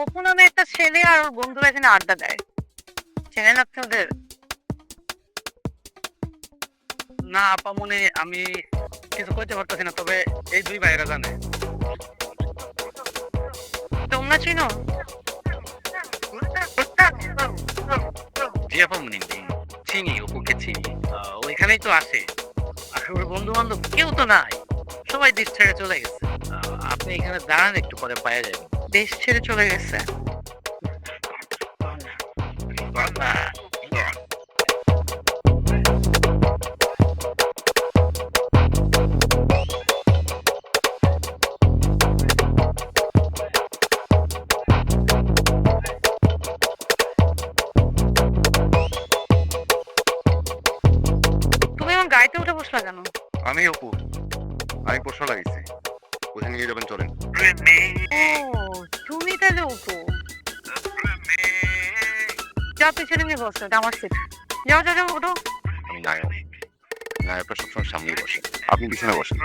অপু নামে একটা ছেলে আর ওর বন্ধুরা এখানে আড্ডা দেয়। চেনেন আপনি ওদের? না আপামনি, আমি কিছু কইতে পারতেছি না, তবে এই দুই ভাইরা জানে। তোমরা চিনো? জি আপামনি, চিনি, অপুকে চিনি। ওইখানেই তো আসে। আর ওর বন্ধু বান্ধব কেউ তো নাই, সবাই দেশ ছেড়ে চলে গেছে। আপনি এখানে দাঁড়ান, একটু পরে পাওয়া যাবে। দেশ ছেড়ে চলে গেছে। তুমি আমার গাড়িতে উঠে বসলা কেন? আমি অপু, আমি পোষা লাগিয়েছি, কোথায় নিয়ে যাবেন চলেন। ও, তুমি তাহলে অপু। যাও পিছনে নিয়ে বসো, এটা আমার সিট। যাও যাও যাও ওঠো। আমি নায়ক, নায়কটা সবসময় সামনেই বসে, আপনি পিছনে বসেন।